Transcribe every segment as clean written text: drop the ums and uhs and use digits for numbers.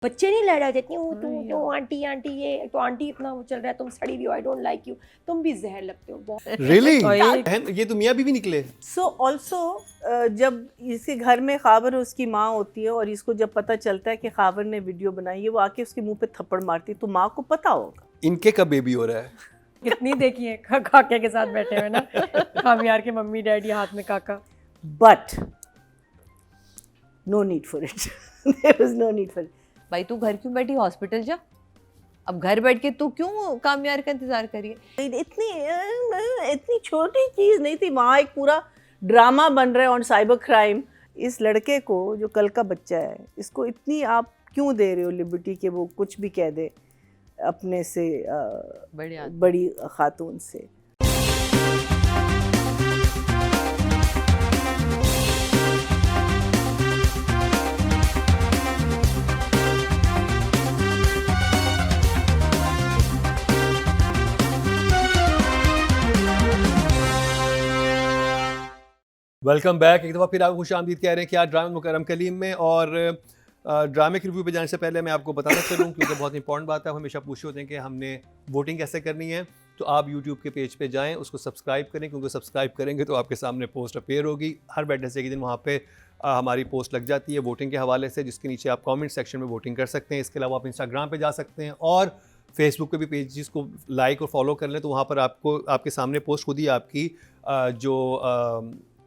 बच्चे नहीं लड़ा जाते वो तू आंटी आंटी ये तो आंटी इतना वो चल रहा है तुम सड़ी भी हो आई डोंट लाइक यू तुम भी जहर लगते हो बहुत रियली ये तो मियाँ बीवी निकले। सो ऑल्सो जब इसके घर में खावर उसकी माँ होती है और इसको जब पता चलता है कि खावर ने वीडियो बनाई है वो आके उसके मुंह पे थप्पड़ मारती है तो माँ को पता होगा इनके कब बेबी हो रहा है। कितनी देखी है काके के साथ बैठे हुए ना खामियार के मम्मी डैडी हाथ में काका but no need for it there was no need for it. भाई तू घर क्यों बैठी, हॉस्पिटल जा। अब घर बैठ के तू क्यों कामयार का इंतजार करिए। इतनी छोटी चीज नहीं थी, वहाँ एक पूरा ड्रामा बन रहा है ऑन साइबर क्राइम। इस लड़के को जो कल का बच्चा है इसको इतनी आप क्यों दे रहे हो लिबर्टी कि वो कुछ भी कह दे अपने से बड़ी खातून से। Welcome back. एक दफ़ा फिर आप खुश आमदीद कह रहे हैं कि आज ड्रामा मुकर्रम कलीम में। और ड्रामे के रिव्यू पे जाने से पहले मैं आपको बताना चलूँ क्योंकि बहुत इंपॉर्टेंट बात है, हमेशा पूछे होते हैं कि हमने वोटिंग कैसे करनी है। तो आप यूट्यूब के पेज पे जाएं, उसको सब्सक्राइब करें क्योंकि सब्सक्राइब करेंगे तो आपके सामने पोस्ट अपीयर होगी। हर वेडनेसडे के दिन वहाँ पे हमारी पोस्ट लग जाती है वोटिंग के हवाले से, जिसके नीचे आप कमेंट सेक्शन में वोटिंग कर सकते हैं। इसके अलावा आप इंस्टाग्राम पे जा सकते हैं और फेसबुक पे भी पेजेस को लाइक और फॉलो कर लें तो वहाँ पर आपको आपके सामने पोस्ट खुद ही आपकी जो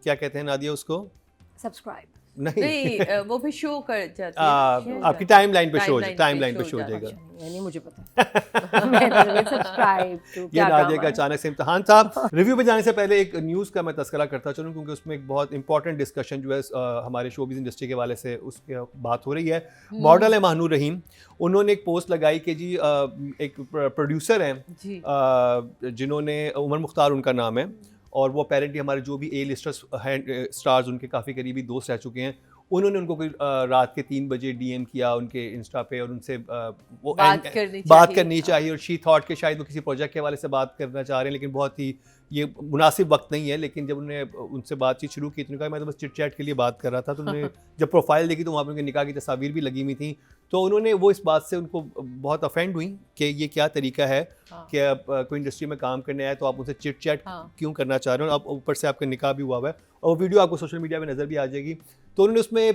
क्या कहते हैं नादिया उसको, सब्सक्राइब नहीं वो भी शो कर जाती है आपकी टाइमलाइन पे शो हो जाएगा। यानी मुझे पता है मैं सब्सक्राइब टू ये नादिया का अचानक से इम्तिहान था। रिव्यू पे जाने से पहले एक न्यूज़ का मैं तस्करा करता चलूँ क्योंकि उसमें एक बहुत इंपॉर्टेंट डिस्कशन जो है हमारे शोबिज़ इंडस्ट्री के वाले से उसकी बात हो रही है। मॉडल है महानूर रहीम, उन्होंने एक पोस्ट लगाई कि जी एक प्रोड्यूसर हैं जिन्होंने उमर मुख्तार उनका नाम है और वो अपेरेंटली हमारे जो भी ए लिस्टर्स स्टार्स उनके काफ़ी करीबी दोस्त रह चुके हैं, उन्होंने उनको कोई रात के 3 बजे डीएम किया उनके इंस्टा पे और उनसे वो बात करनी चाहिए और शी थॉट कि शायद वो किसी प्रोजेक्ट के हवाले से बात करना चाह रहे हैं, लेकिन बहुत ही ये मुनासिब वक्त नहीं है। लेकिन जब उन्होंने उनसे बातचीत शुरू की तो उन्होंने कहा मैं तो बस चिट चैट के लिए बात कर रहा था। तो उन्होंने जब प्रोफाइल देखी तो वहाँ पर उनके निकाह की तस्वीर भी लगी हुई थी। तो उन्होंने वो इस बात से उनको बहुत अफेंड हुई कि ये क्या तरीका है कि आप कोई इंडस्ट्री में काम करने आए तो आप उनसे चिट चैट क्यों करना चाह रहे हो। अब ऊपर से आपका निकाह भी हुआ है और वो वीडियो आपको सोशल मीडिया में नज़र भी आ जाएगी। तो उन्होंने उसमें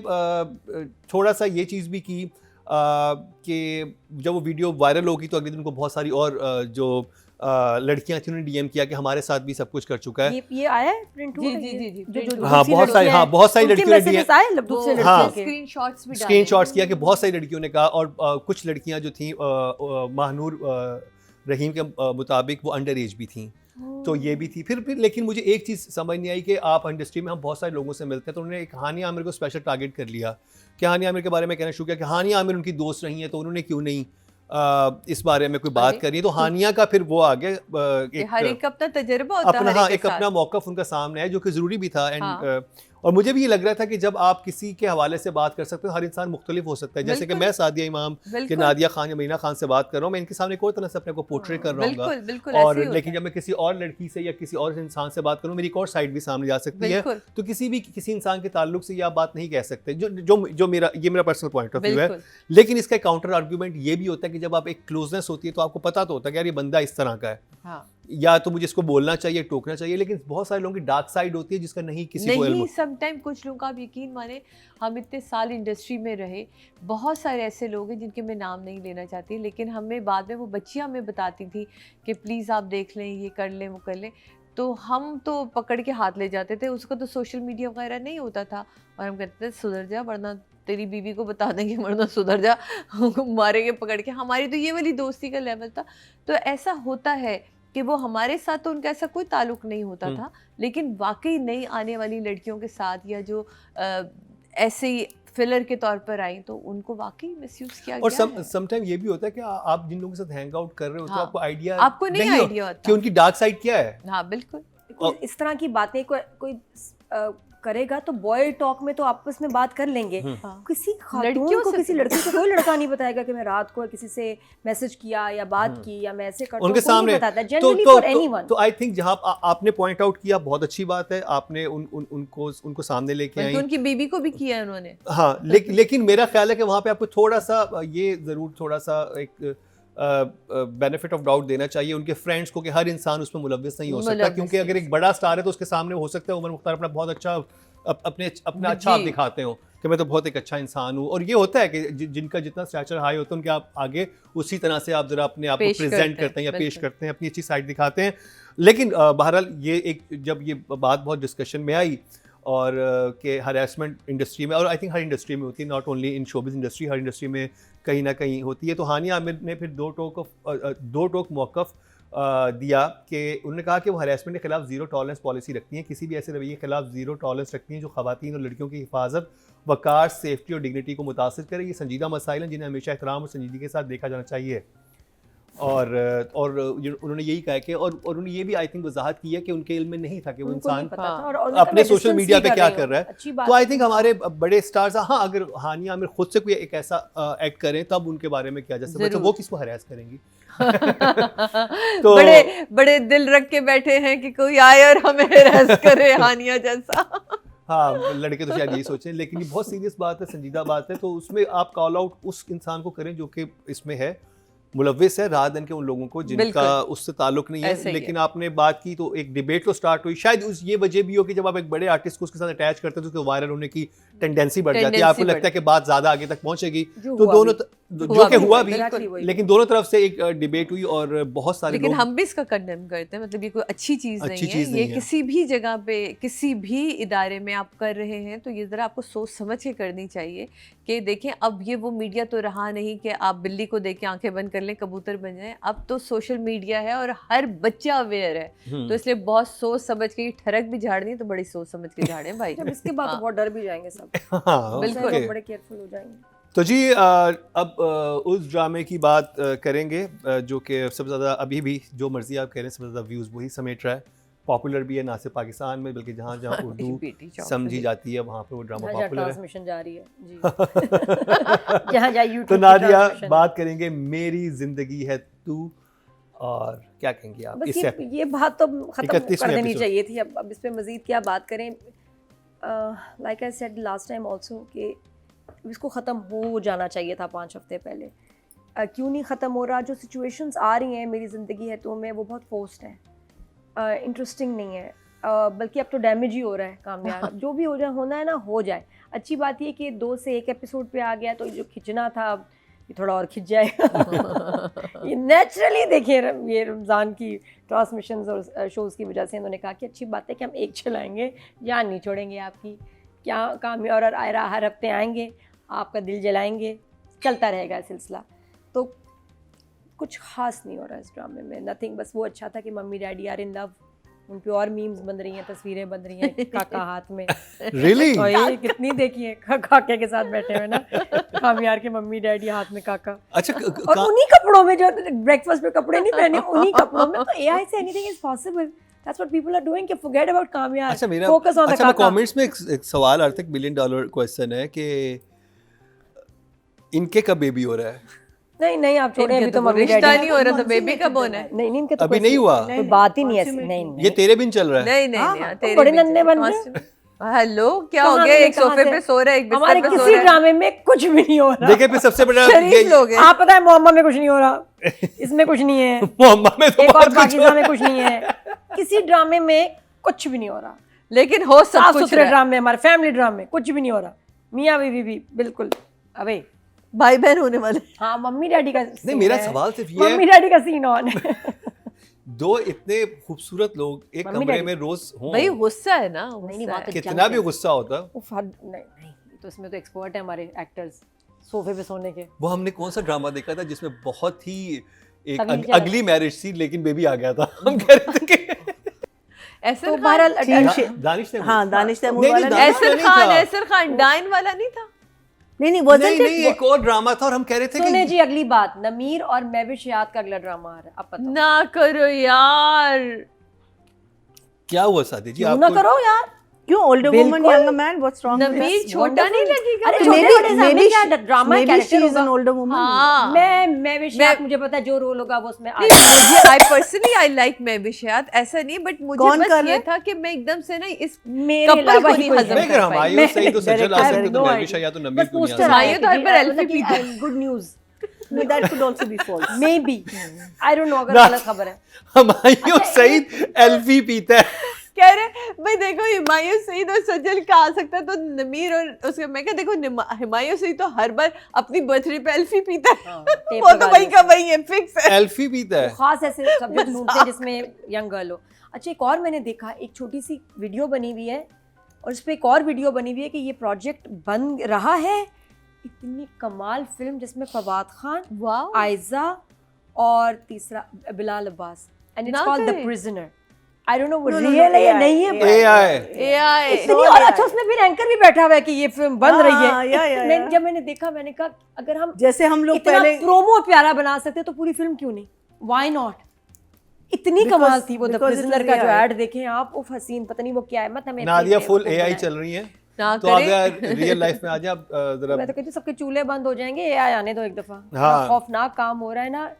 थोड़ा सा ये चीज़ भी की कि जब वो वीडियो वायरल होगी तो अगले दिन उनको बहुत सारी और जो लड़कियां थी उन्होंने डीएम किया कि हमारे साथ भी सब कुछ कर चुका है। ये आया है प्रिंट हुआ जी। हाँ बहुत सारी लड़कियों ने स्क्रीनशॉट्स किया कि बहुत सारी लड़कियों ने कहा और कुछ लड़कियां जो थी महानूर रहीम के मुताबिक वो अंडर एज भी थी। तो ये भी थी फिर लेकिन मुझे एक चीज़ समझ नहीं आई कि आप इंडस्ट्री में हम बहुत सारे लोगों से मिलते हैं तो उन्होंने एक हानिया आमिर को स्पेशल टारगेट कर लिया कि हानिया आमिर के बारे में कहना शुरू किया कि हानिया आमिर उनकी दोस्त रही हैं तो उन्होंने क्यों नहीं इस बारे में कोई बात करी। तो हानिया का फिर वो आगे हर एक अपना तजुर्बा होता है, एक अपना मौक़िफ़ उनका सामने है जो कि ज़रूरी भी था। एंड और मुझे भी ये लग रहा था कि जब आप किसी के हवाले से बात कर सकते हो हर इंसान मुख्तलिफ हो सकता है। जैसे कि मैं सादिया इमाम कि नादिया खान या मरीना खान से बात कर रहा हूँ, मैं इनके सामने कोई तरह से अपने को पोर्ट्रे कर रहा हूँ और लेकिन जब मैं किसी और लड़की से या किसी और इंसान से बात करूँ मेरी एक और साइड भी सामने जा सकती है। तो किसी इंसान के ताल्लुक से ये आप बात नहीं कह सकते जो मेरा पर्सनल पॉइंट ऑफ व्यू है। लेकिन इसका काउंटर आर्ग्यूमेंट ये भी होता है कि जब आप एक क्लोजनेस होती है तो आपको पता तो होता है कि यार ये बंदा इस तरह का है या तो मुझे इसको बोलना चाहिए टोकना चाहिए। लेकिन बहुत सारे लोगों की डार्क साइड होती है जिसका नहीं किसी को नहीं। समटाइम कुछ लोग आप यकीन माने, हम इतने साल इंडस्ट्री में रहे, बहुत सारे ऐसे लोग हैं जिनके मैं नाम नहीं लेना चाहती, लेकिन हमें बाद में वो बच्चियां हमें बताती थी कि प्लीज़ आप देख लें, ये कर लें, वो कर लें। तो हम तो पकड़ के हाथ ले जाते थे। उसका तो सोशल मीडिया वगैरह नहीं होता था और हम कहते थे सुधर जा वरना तेरी बीवी को बता देंगे, वरना सुधर जा मारेंगे पकड़ के। हमारी तो ये वाली दोस्ती का लेवल था। तो ऐसा होता है कि वो हमारे साथ तो उनका ऐसा कोई ताल्लुक नहीं होता था, लेकिन वाकई नई आने वाली लड़कियों के साथ या जो ऐसे ही फिलर के तौर पर आई तो उनको वाकई मिसयूज किया गया है। और समटाइम ये भी होता है कि आप जिन लोगों के साथ हैंग आउट कर रहे हो तो आपको आइडिया नहीं आइडिया होता कि उनकी डार्क साइड क्या है। हाँ बिल्कुल। इस तरह की बातें कोई करेगा तो बॉय टॉक में तो आपस में बात कर लेंगे, किसी खातून लड़कियों को से किसी लड़की को कोई लड़का नहीं बताएगा कि मैं रात को किसी से मैसेज किया या बात की या मैं ऐसे करता हूं, उनके कोई नहीं सामने बताता जनरली फॉर एनीवन। तो आई थिंक जहां आपने पॉइंट आउट किया बहुत अच्छी बात है, आपने उनको सामने लेके आई, उनकी बीबी को भी किया है उन्होंने। हाँ, लेकिन मेरा ख्याल है कि वहाँ पे आपको थोड़ा सा ये ज़रूर थोड़ा सा एक बेनिफिट ऑफ डाउट देना चाहिए उनके फ्रेंड्स को कि हर इंसान उसमें मुलव्विस नहीं हो सकता, क्योंकि अगर एक बड़ा स्टार है तो उसके सामने हो सकता है उमर मुख्तार अपना बहुत अच्छा अपना अच्छा आप दिखाते हो कि मैं तो बहुत एक अच्छा इंसान हूँ, और ये होता है कि जिनका जितना स्टैचर हाई होता है उनके आप आगे उसी तरह से आप जरा अपने आप को प्रेजेंट करते हैं या पेश करते हैं, अपनी अच्छी साइड दिखाते हैं। लेकिन बहरहाल ये एक जब ये बात बहुत डिस्कशन में आई और कि हरासमेंट इंडस्ट्री में, और आई थिंक हर इंडस्ट्री में होती है, not only in showbiz industry, her industry में कहीं ना कहीं होती है, तो हानिया आमिर ने फिर दो टोक मौक़िफ़ दिया कि उन्होंने कहा कि वो हरासमेंट के खिलाफ ज़ीरो टॉलरेंस पॉलिसी रखती हैं, किसी भी ऐसे रवैये के खिलाफ ज़ीरो टॉलरेंस रखती हैं जो ख़वातीन और लड़कियों की हिफाजत, वक़ार, सेफ्टी और डिग्निटी को मुतासिर करे। ये संजीदा मसाइल हैं जिन्हें हमेशा एहतराम और संजीदगी के साथ देखा जाना चाहिए। और उन्होंने यही कहा कि और उन्होंने ये भी आई थिंक वजाहत की है कि उनके इल्म में नहीं था कि वो इंसान अपने सोशल मीडिया पे क्या कर रहा है। तो आई थिंक हमारे बड़े स्टार्स, हाँ, अगर हानिया आमिर खुद से कोई एक ऐसा एक्ट करें तब उनके बारे में किया जा सकता है, वो किसको हरास करेंगी। तो बड़े दिल रख के बैठे हैं कि कोई आए और हमें हरास करे हानिया जैसा। हाँ, लड़के तो शायद यही सोचें, लेकिन ये बहुत सीरियस बात है, संजीदा बात है, तो उसमें आप कॉल आउट उस इंसान को करें जो कि इसमें है मुलव्विस है, रात दिन के उन लोगों को जिनका उससे ताल्लुक नहीं है। लेकिन आपने बात की तो एक डिबेट तो स्टार्ट हुई, शायद उस ये वजह भी हो कि जब आप एक बड़े आर्टिस्ट को उसके साथ अटैच करते हैं तो उसके वायरल होने की टेंडेंसी बढ़ जाती है, आपको लगता है कि बात ज़्यादा आगे तक पहुंचेगी, तो दोनों जो कि हुआ भी, लेकिन दोनों तरफ से एक डिबेट हुई और बहुत सारे लेकिन हम भी इसका कंडेम करते हैं, मतलब ये कोई अच्छी चीज़ नहीं है, ये किसी भी जगह पे किसी भी इदारे में आप कर रहे हैं तो ये ज़रा आपको सोच समझ के करनी चाहिए कि देखें अब ये वो मीडिया तो रहा नहीं कि आप बिल्ली को देख के आंखें बंद कर लें कबूतर बन जाएं, अब तो सोशल मीडिया है और हर बच्चा अवेयर है, तो इसलिए बहुत सोच समझ के ठरक भी झाड़नी है तो बड़ी सोच समझ के झाड़ें भाई। इसके बाद तो बहुत डर भी जाएंगे सब, बिल्कुल बड़े केयरफुल हो जाएंगे। तो जी अब उस ड्रामे की बात करेंगे जो कि सबसे ज़्यादा अभी भी जो मर्जी आप कह रहे हैं सबसे ज़्यादा व्यूज़ वही समेट रहा है, पॉपुलर भी है ना सिर्फ पाकिस्तान में बल्कि जहाँ जहाँ उर्दू समझी जाती है वहाँ पे वो ड्रामा पॉपुलर है, ट्रांसमिशन जारी है जी। जहाँ जहाँ यूट्यूब। तो नादिया बात करेंगे मेरी जिंदगी है तू, और क्या कहेंगे आप इससे? ये बात तो खत्म कर देनी चाहिए थी, अब इस पे मजीद क्या बात करें। Like I said last time also कि इसको ख़त्म हो जाना चाहिए था 5 हफ्ते पहले। क्यों नहीं ख़त्म हो रहा? जो सिचुएशंस आ रही हैं मेरी ज़िंदगी है तो में वो बहुत फोर्स्ड हैं, इंटरेस्टिंग नहीं है, बल्कि अब तो डैमेज ही हो रहा है कामयाब। जो भी हो जाए होना है ना हो जाए। अच्छी बात ये कि 2 से 1 एपिसोड पे आ गया तो जो खिंचना था अब ये थोड़ा और खिंच जाएगा। ये नेचुरली देखिए ये रमज़ान की ट्रांसमिशंस और शोज़ की वजह से इन्होंने कहा कि अच्छी बात है कि हम एक चलाएँगे, जान नहीं छोड़ेंगे आपकी, क्या कामयाब और आयरा हर हफ्ते आएंगे, आपका दिल जलाएंगे, चलता रहेगा सिलसिला। तो कुछ ख़ास नहीं हो रहा इस ड्रामे में, नथिंग। बस वो अच्छा था कि mummy daddy are in love, उन पे और मीम्स बन रही हैं, तस्वीरें बन रही हैं काका हाथ में। Really? और ये कितनी देखी है काके के साथ बैठे हुए ना, कामयार के मम्मी डैडी हाथ में काका। अच्छा और उन्हीं कपड़ों में जो ब्रेकफास्ट पे कपड़े नहीं पहने, उन्हीं कपड़ों में। तो AI say anything is possible. That's what people are doing कि forget about कामयार, focus on the काका। कमेंट्स में एक सवाल आता है, $1 बिलियन क्वेश्चन है कि इनके कब बेबी हो रहा है? नहीं आप छोड़े, अभी तो मम्मी रिश्ता नहीं हो रहा तो बेबी कब होना है? नहीं इनके तो अभी नहीं हुआ, कोई बात ही नहीं ऐसी। नहीं ये तेरे बिन चल रहा है। नहीं तेरे बड़े नन्हे बन रहे। हेलो क्या हो गया? एक सोफे पे सो रहा है, एक हमारे बिस्तर पे सो किसी रहा है। ड्रामे में कुछ भी नहीं हो रहा। देखिए फिर सबसे बड़ा शरीफ लोग हैं। आप पता है मोहम्मद में कुछ नहीं हो रहा, इसमें कुछ नहीं है, मोहम्मद में तो एक और बहुत कुछ पाकिस्तान में कुछ नहीं है, किसी ड्रामे में कुछ भी नहीं हो रहा। लेकिन हो सब साफ कुछ सुथरे ड्रामे, हमारे फैमिली ड्रामे कुछ भी नहीं हो रहा। मियाँ बीवी भी बिल्कुल अवे, भाई बहन होने वाले। हाँ मम्मी डैडी का नहीं, मेरा सवाल सिर्फ ये है, मम्मी डैडी का सीन ऑन है। 2 इतने खूबसूरत लोग एक कमरे में रोज हों, भाई गुस्सा है ना, कितना भी गुस्सा होता। नहीं तो इसमें तो एक्सपर्ट है हमारे एक्टर्स सोफे पे सोने के। वो हमने कौन सा ड्रामा देखा था जिसमें बहुत ही एक अगली मैरिज थी लेकिन बेबी आ गया था, हम कह रहे थे कि ऐसर तो खान, दानिश तैमूर। हाँ दानिश तैमूर नहीं, वाला नहीं, ऐसर खान डाइन वाला नहीं था। नहीं नहीं एक और ड्रामा था और हम कह रहे थे सुने कि जी अगली बात, नमीर और महविश याद का अगला ड्रामा आ रहा है, अब पता ना करो यार। क्या हुआ साथी जी? क्यों ना करो यार, क्यों older woman, बिल्कुल। younger man, what's wrong with Nabeel that? छोटा नहीं लगेगा? अरे तो? छोटे बड़े से हमें क्या drama maybe character she is an होगा। older woman. हाँ मैं विशाख, मुझे पता है जो रोल होगा वो उसमें नहीं, मुझे आई पर्सनली आई लाइक मैं विषयात ऐसा नहीं, बट मुझे कौन बस कर रहा ये है? था कि मैं एकदम से ना इस मेरे couple अलावा को ही नहीं कोई हजम नहीं। नहीं कर पाई। हमायूं सही तो सज्जल आ I have सकते तो no मैं भी शायद तो नबील बस को नहीं आ पोस्टर सकता। आया तो हर बार एल्फी पीता है। Good news No, that could also be false. Maybe I don't know, अगर ना। गलत खबर है। हमायूं सईद एल्फी पीता है। कह रहे भाई देखो हुमायूं सईद और सज्जल का आ सकता है, तो नमीर और उसका मैं क्या देखो हुमायूं सईद तो हर बार अपनी बर्थडे पे एल्फी पीता है। टेप वो तो लगा वही लिया। का वही है, फिक्स है। एल्फी पीता है। खास ऐसे सब्जेक्ट ढूंढते हैं जिसमें यंग गर्ल हो। अच्छा, एक और मैंने देखा, एक छोटी सी वीडियो बनी हुई है और उस पर एक और वीडियो बनी हुई है कि ये प्रोजेक्ट बन रहा है। इतनी कमाल फिल्म जिसमें फवाद खान, वाओ, आयजा और तीसरा बिलाल अब्बास, एंड इट्स ना कॉल्ड द करें। प्रिजनर। आई डोंट नो वो No, no, रियल है या AI, नहीं है, AI। एआई इतनी all और AI। अच्छा उसमें फिर एंकर भी बैठा हुआ है कि ये फिल्म बन रही हाँ, है। yeah. जब मैंने देखा मैंने कहा अगर हम जैसे हम लोग इतना पहले प्रोमो प्यारा बना सकते तो पूरी फिल्म क्यों नहीं, व्हाई नॉट। इतनी Because- कमाल थी वो the because it prisoner was का जो AI। ऐड देखें आप, उफ हसीन, पता नहीं वो क्या है, मत हमें नादिया फुल AI चल रही है, ना तो आप करे। यार रियल लाइफ में आ जाए आप जरा मैं तो कहती हूँ सबके चूल्हे बंद हो जाएंगे, एआई आने दो एक दफा। हाँ। खौफनाक काम हो रहा है ना।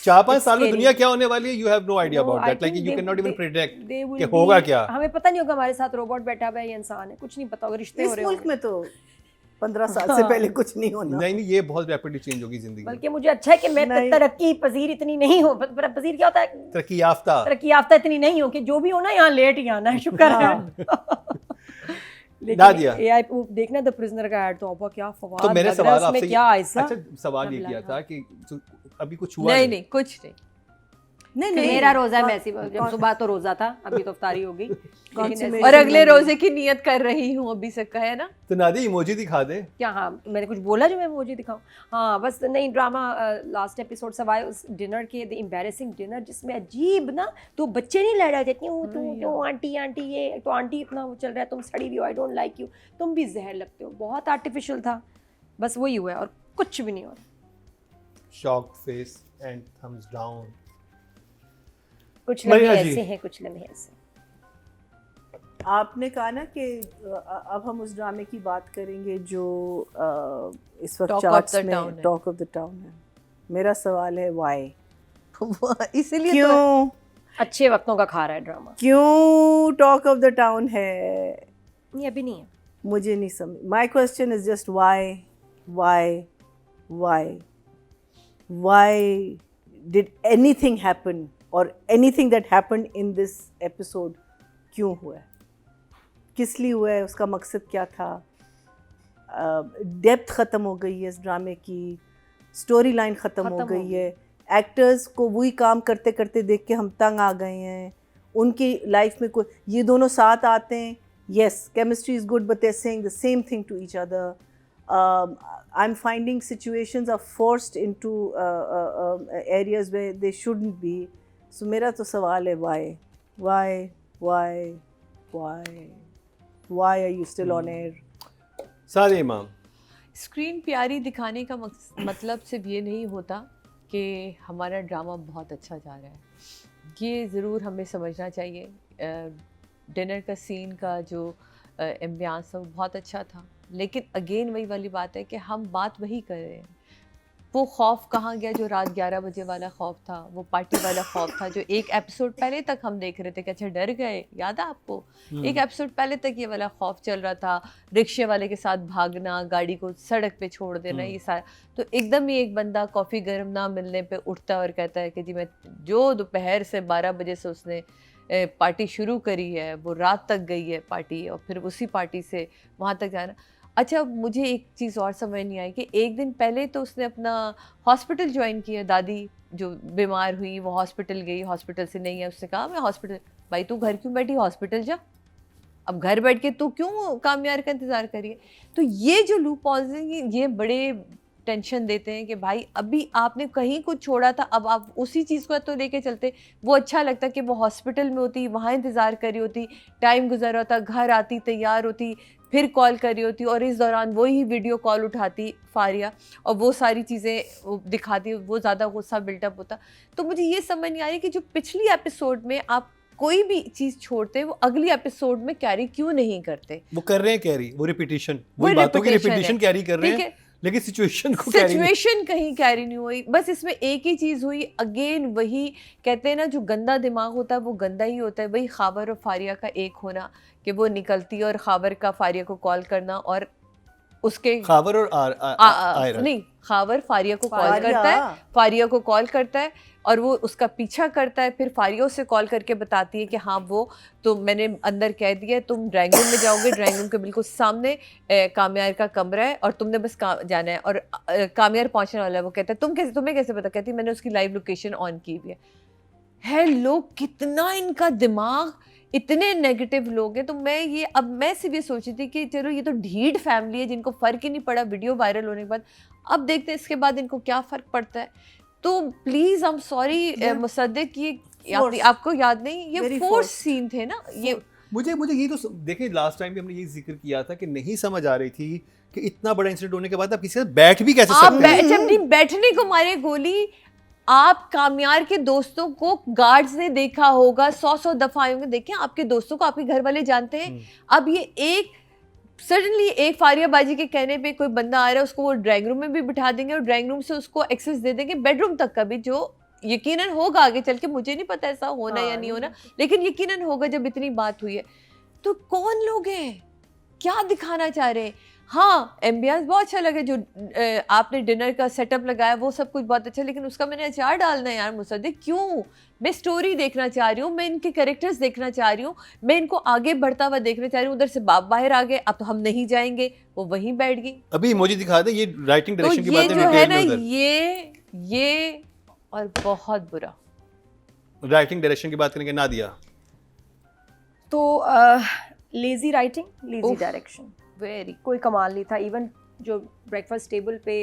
4-5 It's साल में scary. दुनिया क्या होने वाली है, you have no idea No, about I that, like think you they- can not even they- predict they will कि be- होगा क्या। हमें पता नहीं होगा हमारे साथ रोबोट बैठा हुआ है या इंसान है, कुछ नहीं पता होगा, रिश्ते हो इस रहे मुल्क होंगे। में तो 15 साल से पहले कुछ नहीं होना। नहीं नहीं, ये बहुत रैपिडली चेंज होगी जिंदगी, बल्कि मुझे अच्छा है कि मैं नहीं। तरक्की पजीर इतनी नहीं हूँ। पजीर क्या होता है? तरक्की याफ्ता। तरक्की याफ्ता इतनी नहीं हो कि जो भी हो ना यहाँ लेट ही आना है, शुक्र है। नादिया। लेकिन एआई देखना द प्रिजनर का ऐड तो अब्बा क्या फवाद तो मेरे लग रहा है सवाल उसमें, आपसे क्या ऐसा। अच्छा सवाल ये ना किया बिला, था कि अभी कुछ हुआ नहीं नहीं कुछ नहीं। नहीं मेरा रोजा है, मैं ऐसी जब सुबह तो रोजा था, अभी तो इफ्तारी होगी। कौन लेकिन सी ऐसे- मेरी- और अगले रोजे की नियत कर रही हूँ अभी से, कहे ना। तो नादिया इमोजी दिखा दे। क्या, हाँ मैंने कुछ बोला जो मैं इमोजी दिखाऊं? हाँ बस नहीं, ड्रामा लास्ट एपिसोड सवाए उस डिनर के, द एम्बैरेसिंग डिनर जिसमें अजीब ना, तो बच्चे नहीं लड़ा जाती हूँ, तू आंटी आंटी, ये तो आंटी इतना वो चल रहा है, तुम सड़ी हुई हो, आई डोंट लाइक यू, तुम भी जहर लगते हो, बहुत आर्टिफिशियल था। बस वही हुआ है और कुछ भी नहीं हुआ। Shocked face and thumbs down. कुछ लम्हे मरिया जी। ऐसे हैं, कुछ लम्हे ऐसे। आपने कहा ना कि अब हम उस ड्रामे की बात करेंगे जो इस वक्त Talk of चार्ट्स the में town है। टॉक ऑफ द टाउन है। मेरा सवाल है व्हाई, इसीलिए क्यों अच्छे वक्तों का खा रहा है ड्रामा। क्यों टॉक ऑफ द टाउन है? ये अभी नहीं है। मुझे नहीं समझ। My question is just why why why why did anything happen, और anything that happened in this episode क्यों हुआ है, किस लिए हुआ है, उसका मकसद क्या था? डेप्थ ख़त्म हो गई है इस ड्रामे की, स्टोरी लाइन ख़त्म हो गई है, एक्टर्स को वही काम करते करते देख के हम तंग आ गए हैं। उनकी लाइफ में कोई, ये दोनों साथ आते हैं, yes chemistry is good, but they're saying the same thing to each other. I'm finding situations are forced into areas where they shouldn't be. So मेरा तो सवाल है why are you still on air? सारे इमाम। Screen प्यारी दिखाने का मतलब सिर्फ ये नहीं होता कि हमारा ड्रामा बहुत अच्छा जा रहा है। ये ज़रूर हमें समझना चाहिए। डिनर का सीन का जो एम्बियंस था वो बहुत अच्छा था, लेकिन अगेन वही वाली बात है कि हम बात वही कर रहे हैं। वो खौफ कहाँ गया जो रात 11 बजे वाला खौफ था, वो पार्टी वाला खौफ था जो एक एपिसोड पहले तक हम देख रहे थे कि अच्छा डर गए, याद है आपको? एक एपिसोड पहले तक ये वाला खौफ चल रहा था, रिक्शे वाले के साथ भागना, गाड़ी को सड़क पे छोड़ देना, ये सारा। तो एकदम ही एक बंदा कॉफ़ी गर्म ना मिलने पे उठता और कहता है कि जी मैं जो दोपहर से 12 बजे से उसने पार्टी शुरू करी है, वो रात तक गई है पार्टी, और फिर उसी पार्टी से वहाँ तक जाना। अच्छा, मुझे एक चीज़ और समझ नहीं आई कि एक दिन पहले तो उसने अपना हॉस्पिटल ज्वाइन किया, दादी जो बीमार हुई वो हॉस्पिटल गई, हॉस्पिटल से नहीं है, उसने कहा मैं हॉस्पिटल। भाई तू घर क्यों बैठी, हॉस्पिटल जा। अब घर बैठ के तू क्यों कामयार का इंतज़ार करिए। तो ये जो लूप हॉल्स हैं ये बड़े टेंशन देते हैं कि भाई अभी आपने कहीं कुछ छोड़ा था, अब आप उसी चीज़ को तो लेके चलते। वो अच्छा लगता कि वो हॉस्पिटल में होती, वहाँ इंतज़ार कर रही होती, टाइम गुजर होता, घर आती, तैयार होती, फिर कॉल कर रही होती, और इस दौरान वो ही वीडियो कॉल उठाती फारिया और वो सारी चीज़ें दिखाती, वो ज़्यादा गुस्सा बिल्टअप होता। तो मुझे ये समझ नहीं आ रही कि जो पिछली एपिसोड में आप कोई भी चीज छोड़ते हैं वो अगली एपिसोड में कैरी क्यों नहीं करते? वो कर रहे हैं कैरी, वो रिपीटिशन, वो वो बातों की repetition रिपीटिशन है। कैरी कर रहे ठीक हैं, है, लेकिन सिचुएशन को कैरी नहीं। सिचुएशन कहीं कैरी नहीं हुई, बस इसमें एक ही चीज हुई। अगेन वही कहते हैं ना, जो गंदा दिमाग होता है वो गंदा ही होता है। वही खाबर और फारिया का एक होना कि वो निकलती है और खाबर का फारिया को कॉल करना, और उसके खावर और आयरा नहीं, खावर फारिया को कॉल फारिया। करता है, फारिया को कॉल करता है और वो उसका पीछा करता है। फिर फारिया उसे कॉल करके बताती है कि हाँ वो तो मैंने अंदर कह दिया है, तुम ड्राइंग रूम में जाओगे, ड्राइंग रूम के बिल्कुल सामने कामयार का कमरा है और तुमने बस जाना है, और कामयार पहुंचने वाला है। वो कहता है तुम्हें कैसे पता? कहती है मैंने उसकी लाइव लोकेशन ऑन की हुई है। लोग कितना इनका दिमाग, इतने नेगेटिव लोग हैं। तो मैं सिर्फ ये सोच रही थी कि चलो ये तो ढीठ फैमिली है जिनको फ़र्क ही नहीं पड़ा वीडियो वायरल होने के बाद। अब देखते हैं इसके बाद इनको क्या फ़र्क पड़ता है। तो please I am sorry Mossadegh, ये आपको याद नहीं, ये Very फोर्स forced. सीन थे ना ये। मुझे ये तो देखिए, लास्ट टाइम भी हमने ये जिक्र किया था कि नहीं समझ आ रही थी कि इतना बड़ा इंसिडेंट होने के बाद आप किसी के साथ बैठ भी कैसे आप सकते हैं। जब नहीं बैठने को मारे गोली, आप कामयार के दोस्तों को गार्ड्स ने देखा होगा, 100 दफा आए होंगे। देखें आपके दोस्तों को आपके घर वाले जानते हैं। अब ये एक सडनली एक फारियाबाजी के कहने पे कोई बंदा आ रहा है, उसको वो ड्राइंग रूम में भी बिठा देंगे और ड्राइंग रूम से उसको एक्सेस दे देंगे बेडरूम तक का भी, जो यकीनन होगा आगे चल के। मुझे नहीं पता ऐसा होना या नहीं होना, लेकिन यकीनन होगा जब इतनी बात हुई है। तो कौन लोग हैं, क्या दिखाना चाह रहे हैं? हाँ, एम्बियंस बहुत अच्छा लगे, जो आपने डिनर का सेटअप लगाया वो सब कुछ बहुत अच्छा, लेकिन उसका मैंने अचार डालना है यार मुसद्दिक। क्यों? मैं स्टोरी देखना चाह रही हूँ, मैं इनके कैरेक्टर्स देखना चाह रही हूँ, मैं इनको आगे बढ़ता हुआ देखना चाह रही हूँ। उधर से बाप बाहर आ गए, अब तो हम नहीं जाएंगे, वो वहीं बैठ गई। अभी इमोजी दिखा दे, ये राइटिंग तो डायरेक्शन की ये बात जो है ना, है। ये और बहुत बुरा राइटिंग डायरेक्शन की बात करेंगे, नादिया। तो लेजी राइटिंग, लेजी उफ। Direction, very. कोई कमाल नहीं था। इवन जो ब्रेकफास्ट टेबल पे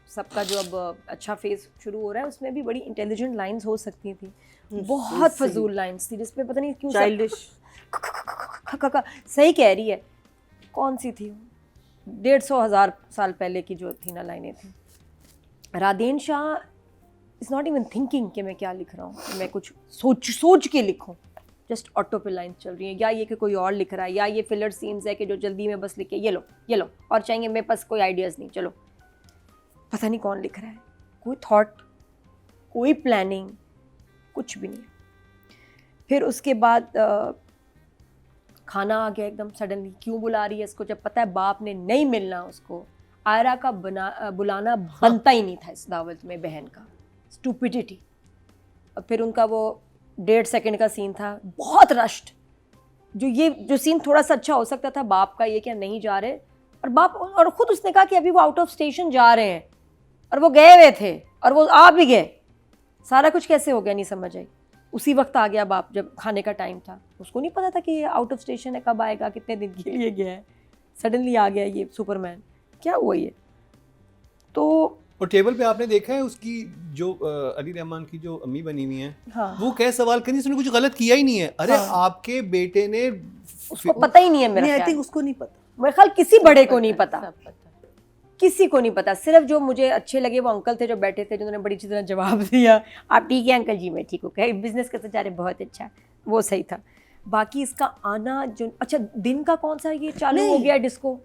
सबका जो अब अच्छा फेज शुरू हो रहा है, उसमें भी बड़ी इंटेलिजेंट लाइंस हो सकती थी। बहुत सही। फजूल लाइंस थी जिसमें पता नहीं क्यों चाइल्डिश। सही कह रही है। कौन सी थी? 150,000 साल पहले की जो थी ना लाइनें थी। Radhen Shah is not even thinking कि मैं क्या लिख रहा हूँ, मैं कुछ सोच के लिखूँ। जस्ट ऑटो पे लाइन चल रही है, या ये कि कोई और लिख रहा है, या ये फिलर सीन्स है कि जो जल्दी में बस लिखे ये लो और चाहिए, मेरे पास कोई आइडियाज़ नहीं, चलो। पता नहीं कौन लिख रहा है, कोई थॉट, कोई प्लानिंग, कुछ भी नहीं। फिर उसके बाद खाना आ गया एकदम सडनली। क्यों बुला रही है इसको जब पता है बाप ने नहीं मिलना उसको? आयरा का बुलाना बनता ही नहीं था इस दावत में बहन का। स्टूपिडिटी। और फिर उनका वो 1.5 सेकंड का सीन था, बहुत रश्ड। जो सीन थोड़ा सा अच्छा हो सकता था बाप का, ये क्या नहीं जा रहे, और बाप और ख़ुद उसने कहा कि अभी वो आउट ऑफ स्टेशन जा रहे हैं, और वो गए हुए थे और वो आ भी गए। सारा कुछ कैसे हो गया नहीं समझ आई। उसी वक्त आ गया बाप जब खाने का टाइम था। उसको नहीं पता था कि ये आउट ऑफ स्टेशन है, कब आएगा, कितने दिन के लिए गया है। सडनली आ गया ये सुपरमैन, क्या हुआ ये? तो और टेबल पे आपने देखा है उसकी जो अली रहमान की जो अम्मी बनी हुई हैं, हाँ, वो क्या सवाल करनी, उसने कुछ गलत किया ही नहीं है। अरे हाँ। आपके बेटे ने उसको पता ही नहीं है। मेरा आई ख्याल थिंक उसको नहीं पता। मेरे ख्याल किसी बड़े को नहीं पता, सब पता। किसी को नहीं पता। सिर्फ जो मुझे अच्छे लगे वो अंकल थे जो बैठे थे, जिन्होंने बड़ी अच्छी तरह जवाब दिया, आप ठीक है अंकल जी, मैं ठीक हूँ, कहे बिजनेस कैसे जा रहे, बहुत अच्छा, वो सही था। बाकी इसका आना जो अच्छा दिन का कौन सा ये चालू हो गया डिस्को,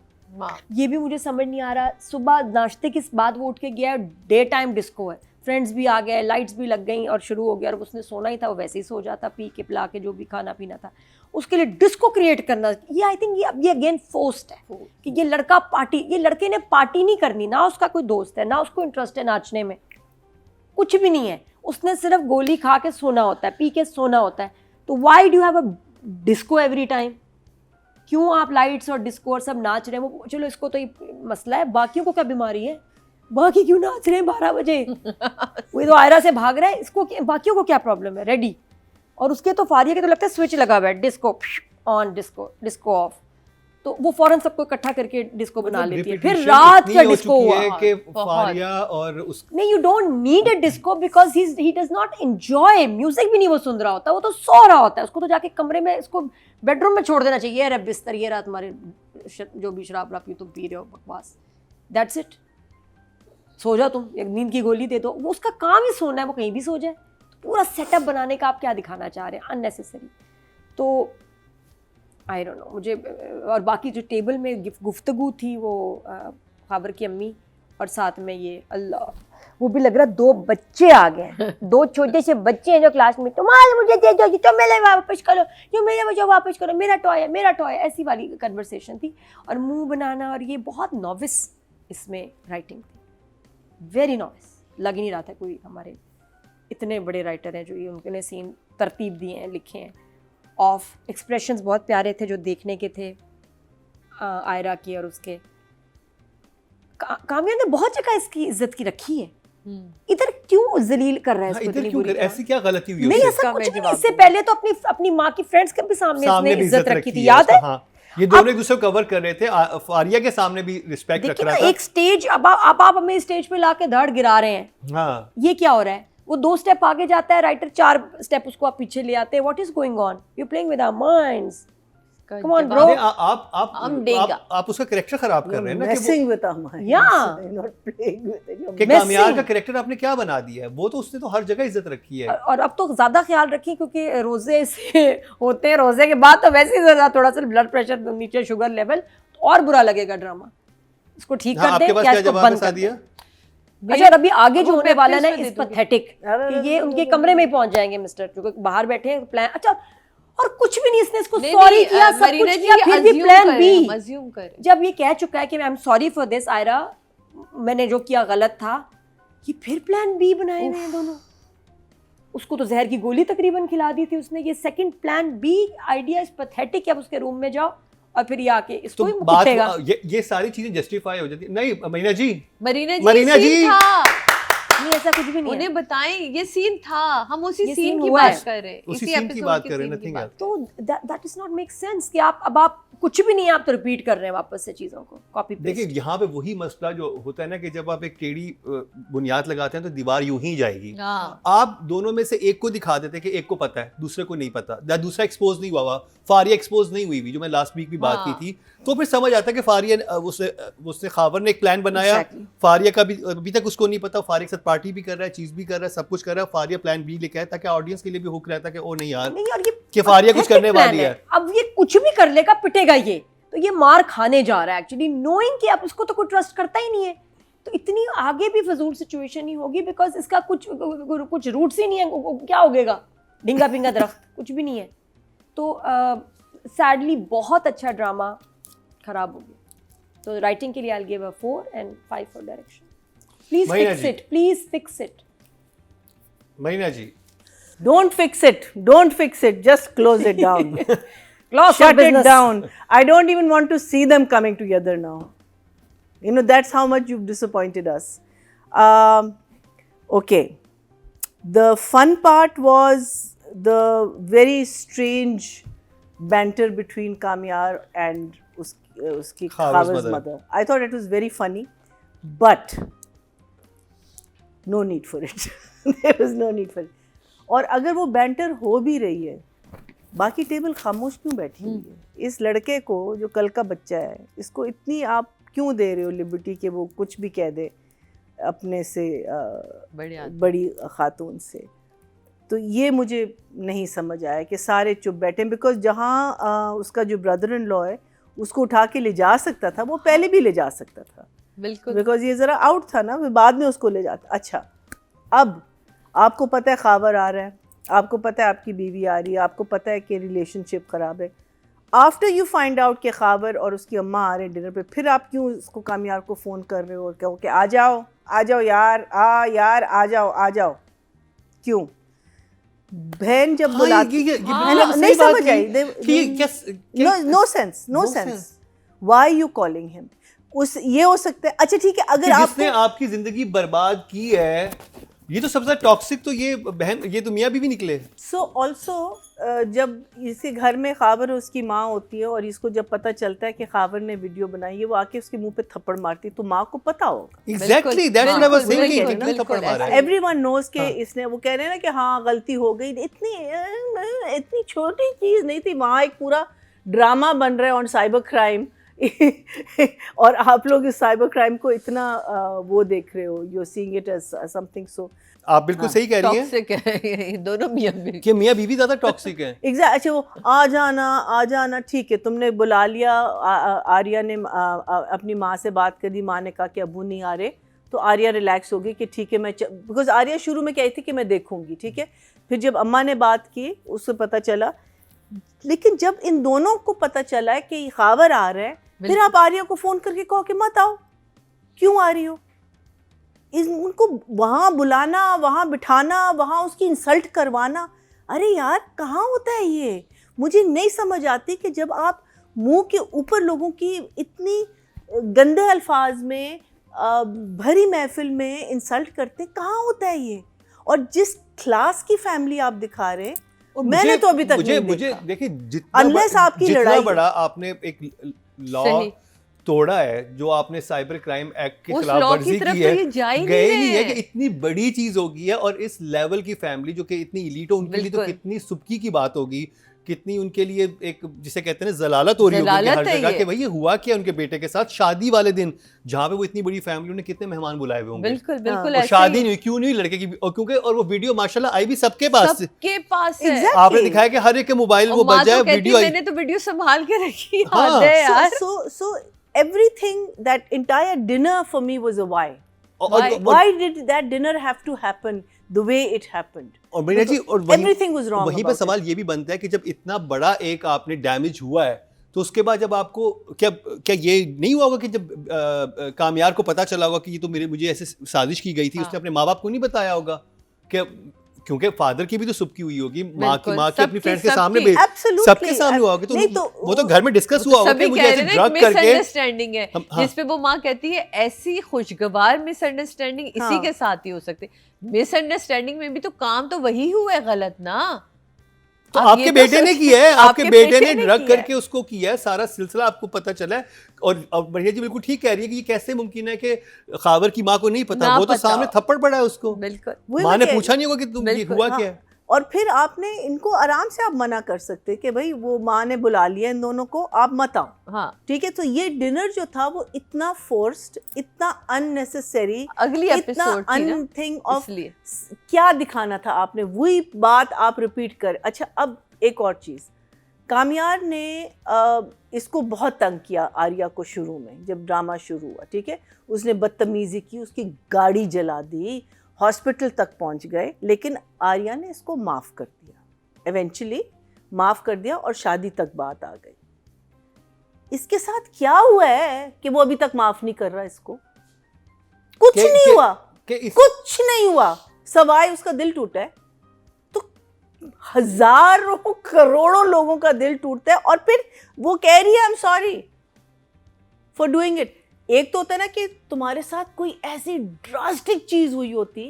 ये भी मुझे समझ नहीं आ रहा। सुबह नाश्ते के बाद वो उठ के गया, डे टाइम डिस्को है, फ्रेंड्स भी आ गए, लाइट्स भी लग गई और शुरू हो गया। और उसने सोना ही था, वो वैसे ही सो जाता पी के पिला के जो भी खाना पीना था। उसके लिए डिस्को क्रिएट करना, ये आई थिंक ये अगेन फोर्स्ड है कि ये लड़का पार्टी, ये लड़के ने पार्टी नहीं करनी, ना उसका कोई दोस्त है, ना उसको इंटरेस्ट है नाचने में, कुछ भी नहीं है। उसने सिर्फ गोली खा के सोना होता है, पी के सोना होता है। तो why do have a disco every time? क्यों आप लाइट्स और डिस्को और सब नाच रहे हैं? वो चलो इसको तो ये मसला है, बाकियों को क्या बीमारी है? बाकी क्यों नाच रहे हैं 12 बजे? वो तो आयरा से भाग रहा है, इसको बाकियों को क्या प्रॉब्लम है? रेडी। और उसके तो फारिया के तो लगता है स्विच लगा हुआ है, डिस्को ऑन, डिस्को ऑफ। तो वो फौरन सबको इकट्ठा करके डिस्को बना लेती है। फिर रात का डिस्को हुआ कि फारिया और उस नहीं, you don't need a disco because he does not enjoy music. भी नहीं वो सुन रहा होता, वो तो सो रहा होता है। उसको तो जाके कमरे में, इसको बेडरूम में छोड़ देना चाहिए। ये रहा बिस्तर, ये रहा तुम्हारे जो भी शराब पी तुम पी रहे हो, बकवास, दैट्स इट, सो जाओ तुम, एक नींद की गोली दे दो। वो उसका काम ही सोना है, वो कहीं भी सो जाए। तो पूरा सेटअप बनाने का आप क्या दिखाना चाह रहे हैं, अननेसेसरी। तो आई डोंट नो मुझे, और बाकी जो टेबल में गुफ्तगू थी वो खाबर की अम्मी और साथ में ये अल्लाह, वो भी लग रहा 2 बच्चे आ गए, 2 छोटे से बच्चे हैं जो क्लास में, तुम्हारे मुझे दे दो, तो मेरे वापस करो, जो मेरे मुझे वापस करो, मेरा टॉय है, मेरा टॉय, ऐसी वाली कन्वर्सेशन थी। और मुंह बनाना, और ये बहुत नॉविस इसमें राइटिंग थी, वेरी नॉविस। लग ही नहीं रहा था कोई हमारे इतने बड़े राइटर हैं जो ये उनके ने सीन तरतीब दिए हैं, लिखे हैं। ऑफ एक्सप्रेशंस बहुत प्यारे थे जो देखने के थे आयरा की, और उसके कामिया ने बहुत जगह इसकी इज्जत की रखी है। इधर क्यों जलील कर रहा है इसको, इतनी बुरी तरह? ऐसी क्या गलती हुई नहीं, ऐसा कुछ नहीं। इससे पहले तो अपनी माँ की फ्रेंड्स के भी सामने इसने इज्जत रखी थी, याद है? हाँ, ये दोनों एक दूसरे को कवर कर रहे थे, फारिया के सामने भी रिस्पेक्ट रख रहा था। एक स्टेज, अब आप हमें स्टेज पे लाके धड़ गिरा रहे हैं। हाँ, ये क्या हो रहा है? वो 2 स्टेप आगे जाता है राइटर, 4 स्टेप उसको आप पीछे ले आते हैं। What is going on? You playing with our minds, come on bro. आप उसका कैरेक्टर खराब कर रहे हैं ना, messing with our minds, Yeah. not playing with it. कि कामयार का कैरेक्टर आपने क्या बना दिया है। वो तो उसने तो हर जगह इज्जत रखी है। और अब तो ज्यादा ख्याल रखिए क्योंकि रोजे से होते हैं, रोजे के बाद तो वैसे ही ज्यादा थोड़ा सा ब्लड प्रेशर नीचे, शुगर लेवल, तो और बुरा लगेगा ड्रामा। इसको ठीक कर आपके दें पास या क्या इसको जवाब बंद बता कर दिया? दें। अच्छा, और अभी आगे जो वो होने वाला है ना practice इस में दे पैथेटिक, कि ये उनके कमरे में ही पहुंच जाएंगे मिस्टर, जो बाहर बैठे हैं प्लान। अच्छा, और कुछ भी नहीं, इसने इसको सॉरी किया, सब कुछ किया, फिर भी प्लान बी। अज्यूम कर जब ये कह चुका है कि I am sorry for this Ayra, मैंने जो किया गलत था, ये फिर प्लान बी बनाए हुए हैं दोनों। उसको तो जहर की गोली तकरीबन खिला दी थी उसने। ये second plan B idea is pathetic. अब उसके रूम में जाओ और फिर ये आके इसको तो ही बात कुटेगा। ये सारी चीजें जस्टिफाई हो जाती। नहीं मरीना जी, मरीना जी था, नहीं ऐसा कुछ भी नहीं है। उन्हें बताएं ये सीन था, हम उसी ये सीन scene की हुआ बात है। कर रहे हैं, उसी इसी सीन की एपिसोड बात के कर रहे हैं, scene की nothing बात। else। तो that is not make sense कि आप कुछ भी नहीं, आप तो रिपीट कर रहे हैं वापस से चीजों को, कॉपी देखिए पेस्ट। यहाँ पे वही मसला जो होता है ना कि जब आप एक टेढ़ी बुनियाद लगाते हैं तो दीवार यूं ही जाएगी। हाँ, आप दोनों में से एक को दिखा देते कि एक को पता है, दूसरे को नहीं पता, या दूसरा एक्सपोज नहीं हुआ, फारिया एक्सपोज नहीं हुई जो मैं लास्ट वीक भी बात हाँ। की थी, तो फिर समझ आता है कि फारिया उसने खावर ने एक प्लान बनाया। Exactly. फारिया का भी अभी तक उसको नहीं पता, फारिया के साथ पार्टी भी कर रहा है, चीज भी कर रहा है, सब कुछ कर रहा है। फारिया प्लान बी लेके आया ताकि ऑडियंस के लिए भी हुक रहता है कि ओ नहीं यार, नहीं, और ये कि फारिया कुछ pathetic करने plan वाली है। अब ये कुछ भी कर लेगा, पिटेगा ये, तो ये मार खाने जा रहा है एक्चुअली, नोइंग कि आप उसको तो कोई ट्रस्ट करता ही नहीं है। तो इतनी आगे भी फजूल सिचुएशन ही होगी, बिकॉज इसका कुछ रूट्स ही नहीं है। क्या होगेगा, ढिंगा पिंगा दरख्त, कुछ भी नहीं है। तो सैडली बहुत अच्छा ड्रामा खराब हो गया। तो राइटिंग के लिए I will give a 4 and 5 for direction. Please महीना fix ji. It, please fix it. Marina ji, Don't fix it. Don't fix it. Just close it down. Close Shut it business. down. I don't even want to see them coming together now. You know, that's how much you've disappointed us. Okay. The fun part was the very strange banter between Kamyar and uski Khawar's mother. I thought it was very funny, but no need for it. There was no need for it. और अगर वो banter हो भी रही है, बाकी table खामोश क्यों बैठी हुई है? इस लड़के को जो कल का बच्चा है, इसको इतनी आप क्यों दे रहे हो लिबर्टी कि वो कुछ भी कह दे अपने से बड़ी खातून से? तो ये मुझे नहीं समझ आया कि सारे चुप बैठे, बिकॉज जहाँ उसका जो ब्रदर इन लॉ है उसको उठा के ले जा सकता था, वो पहले भी ले जा सकता था, बिल्कुल, बिकॉज ये ज़रा आउट था ना, फिर बाद में उसको ले जाता। अच्छा, अब आपको पता है खावर आ रहा है, आपको पता है आपकी बीवी आ रही है, आपको पता है कि रिलेशनशिप ख़राब है। आफ्टर यू फाइंड आउट कि खावर और उसकी अम्मा आ रहे हैं डिनर पे, फिर आप क्यों उसको कामयार को फ़ोन कर रहे हो और कहो कि आ जाओ यार, यार आ जाओ? क्यों? बहन जब बुलाती नहीं समझ आई, no sense, why you calling him? ये हो सकता है। अच्छा ठीक है, अगर जिसने आपकी जिंदगी बर्बाद की है, ये तो सबसे टॉक्सिक तो ये बहन, ये तो मियाँ भी निकले। सो ऑल्सो जब इसके घर में खावर और उसकी माँ होती है और इसको जब पता चलता है कि खावर ने वीडियो बनाई है, वो आके उसके मुंह पे थप्पड़ मारती है, तो माँ को पता होगा। Exactly, that's what I was saying, कि कितना थप्पड़ मारा है। एवरीवन नोज के इसने, वो कह रहे हैं ना कि हाँ गलती हो गई, इतनी छोटी चीज़ नहीं थी। वहाँ एक पूरा ड्रामा बन रहा है ऑन साइबर क्राइम, और आप लोग इस साइबर क्राइम को इतना वो देख रहे हो, you are seeing it as something so. आप बिल्कुल सही कह रही हैं टॉक्सिक है ये दोनों मियां बीवी। कि मियाँ बीवी ज्यादा टॉक्सिक हैं। एग्जैक्ट। अच्छा, वो आ जाना ठीक है, तुमने बुला लिया, आर्या ने अपनी माँ से बात कर दी, माँ ने कहा कि अबू नहीं आ रहे, तो आर्या रिलैक्स हो गई कि ठीक है मैं, बिकॉज आर्या शुरू में कही थी कि मैं देखूंगी, ठीक है। फिर जब अम्मा ने बात की उससे पता चला, लेकिन जब इन दोनों को पता चला है कि खावर आ रहा है, फिर आप आर्या को फोन करके कहो कि मत आओ, क्यों आ रही हो? उनको वहाँ बुलाना, वहाँ बिठाना, वहाँ उसकी इंसल्ट करवाना, अरे यार कहाँ होता है ये? मुझे नहीं समझ आती कि जब आप मुंह के ऊपर लोगों की इतनी गंदे अल्फाज में भरी महफिल में इंसल्ट करते, कहाँ होता है ये? और जिस क्लास की फैमिली आप दिखा रहे हैं, मैंने तो अभी तक नहीं मुझे देखा। देखिए Unless आपकी जितना लड़ाई बड़ा आपने एक लॉ तोड़ा है, जो आपने साइबर क्राइम एक्ट के खिलाफ वर्जी की है, गए नहीं है कि इतनी बड़ी चीज होगी है। और इस लेवल की फैमिली जो कि इतनी इलीट हो, उनके लिए तो कितनी सुबकी की बात होगी, कितनी उनके लिए एक जिसे कहते हैं ना जलालत हो रही होगी हर जगह कि भाई ये हुआ क्या उनके बेटे के साथ शादी वाले दिन, जहाँ पे वो इतनी बड़ी फैमिली, उन्हें कितने मेहमान बुलाए हुए होंगे। बिल्कुल बिल्कुल। और शादी नहीं हुई, क्यों नहीं हुई लड़के की, और क्योंकि और वो वीडियो माशाल्लाह आई भी सबके पास है। आपने दिखाया कि हर एक के मोबाइल वो बज जाए, वीडियो मैंने तो वीडियो संभाल के रखी हाँ। है यार। So everything, that entire dinner for me was a why. Why did that dinner have to happen the way it happened? और मीना जी, और everything was wrong. वहीं पर सवाल ये भी बनता है कि जब इतना बड़ा एक आपने डैमेज हुआ है, तो उसके बाद जब आपको क्या ये नहीं हुआ होगा कि जब कामयार को पता चला होगा कि ये तो मुझे ऐसे साजिश की गई थी, उसने अपने माँ बाप को नहीं बताया होगा? कि क्योंकि फादर की भी तो सुबकी हुई होगी, माँ की अपनी फ्रेंड्स के सामने, सबके सामने हुआ होगा, तो वो तो घर में डिस्कस हुआ होगा कि मुझे ऐसे ड्रग करके मिसअंडरस्टैंडिंग है, जिसपे वो माँ कहती है ऐसी खुशगवार मिसअंडरस्टैंडिंग इसी के साथ ही हो सकती। मिसअंडरस्टैंडिंग में भी तो काम तो वही हुआ है गलत ना। तो आपके बेटे ने किया है, आपके बेटे ने ड्रग करके उसको किया है, सारा सिलसिला आपको पता चला है। और बढ़िया जी बिल्कुल ठीक कह रही है कि ये कैसे मुमकिन है कि खावर की माँ को नहीं पता, वो तो सामने थप्पड़ पड़ा है उसको, बिल्कुल माँ ने पूछा नहीं होगा कि तुम ये हुआ क्या है। और फिर आपने इनको आराम से आप मना कर सकते कि भाई वो माँ ने बुला लिया इन दोनों को, आप मत आओ, हाँ ठीक है। तो ये डिनर जो था वो इतना फोर्स्ड, इतना अननेसेसरी, अगली एपिसोड अनथिंग ऑफ, क्या दिखाना था आपने, वही बात आप रिपीट कर। अच्छा, अब एक और चीज़, कामयार ने इसको बहुत तंग किया आर्या को शुरू में, जब ड्रामा शुरू हुआ, ठीक है। उसने बदतमीजी की, उसकी गाड़ी जला दी, हॉस्पिटल तक पहुंच गए, लेकिन आर्या ने इसको माफ़ कर दिया, इवेंचुअली माफ़ कर दिया और शादी तक बात आ गई। इसके साथ क्या हुआ है कि वो अभी तक माफ़ नहीं कर रहा इसको? कुछ नहीं हुआ, कुछ नहीं हुआ, सवाए उसका दिल टूटा है। तो हजारों करोड़ों लोगों का दिल टूटता है और फिर वो कह रही है आई am sorry for doing it. एक तो होता है ना कि तुम्हारे साथ कोई ऐसी ड्रास्टिक चीज हुई होती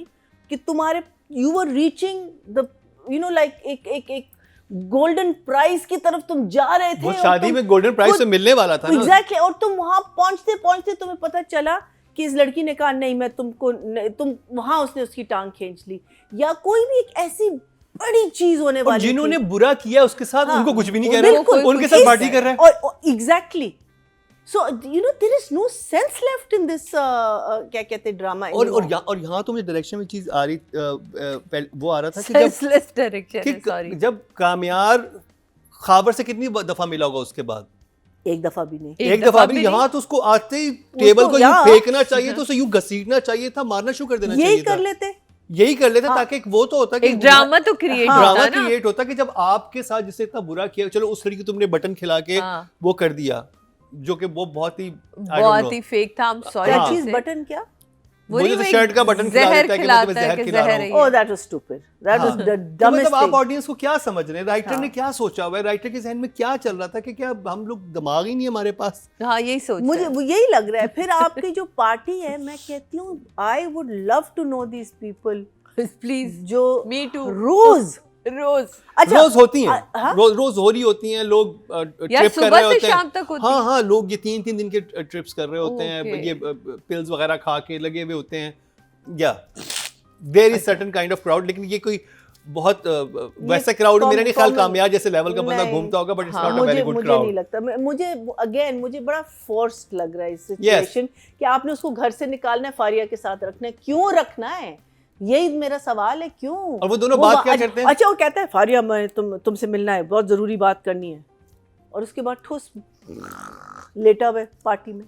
कि तुम्हारे you were reaching the like एक गोल्डन प्राइज की तरफ तुम जा रहे थे, वो शादी में गोल्डन प्राइज से मिलने वाला था ना। एग्जैक्टली। और तुम वहां पहुंचते पहुंचते तुम्हें पता चला कि इस लड़की ने कहा नहीं मैं तुम वहां उसने उसकी टांग खींच ली, या कोई भी एक ऐसी बड़ी चीज होने वाली थी। जिन्होंने बुरा किया उसके साथ उनको कुछ भी नहीं कह रहे, उनके साथ पार्टी कर रहे हैं। और exactly, so there is no sense left in this क्या कहते हैं ड्रामा। और यहाँ तो मुझे डायरेक्शन में चीज आ रही वो आ रहा था कि सेंसलेस डायरेक्शन, जब कामयार खाबर से कितनी दफा मिला होगा उसके बाद? एक दफा भी नहीं, एक दफा भी। यहाँ तो उसको आते ही टेबल को यूं फेंकना चाहिए था, उसे यूं घसीटना चाहिए था, मारना शुरू कर देना चाहिए था। यही कर लेते ताकि वो तो होता कि एक ड्रामा तो क्रिएट होता कि जब आपके साथ जिससे इतना बुरा किया, चलो उस लड़की तुमने बटन खिला के वो कर दिया, जो कि वो बहुत ही फेक था। क्या चीज बटन? क्या वो जो शर्ट का बटन खिलाता है कि जहर खिला। Oh that was stupid, that was the dumbest thing. आप ऑडियंस को क्या समझ रहे हैं? राइटर ने क्या सोचा हुआ है? राइटर के जहन में क्या चल रहा था कि क्या हम लोग दिमाग ही नहीं हमारे पास? हाँ यही सोच, मुझे वो यही लग रहा है। फिर आपकी जो पार्टी है, मैं कहती हूँ I would love to know these people please, जो मी टू रोज अच्छा रोज होती हैं, रोज हो रही होती हैं, लोग ट्रिप कर रहे होते हैं। हाँ लोग ये 3-3 दिन के ट्रिप्स कर रहे होते हैं, ये पिल्स वगैरह खा के लगे हुए होते हैं, या there is certain kind of crowd. लेकिन ये कोई बहुत वैसा क्राउड मेरा नहीं ख्याल common- कामयाब जैसे लेवल का बंदा नहीं। घूमता होगा, बट इट्स हाँ, नॉट अ वेरी गुड मुझे क्राउड। नहीं लगता, मुझे बड़ा फोर्स्ड लग रहा है इस सिचुएशन कि आपने उसको घर से निकालना है, फारिया के साथ रखना है, क्यों रखना है, यही मेरा सवाल है, क्यों। और वो दोनों बात क्या करते हैं? अच्छा, वो कहता है फारिया मैं तुमसे मिलना है, बहुत जरूरी बात करनी है, और उसके बाद ठुस लेटा हुआ है पार्टी में।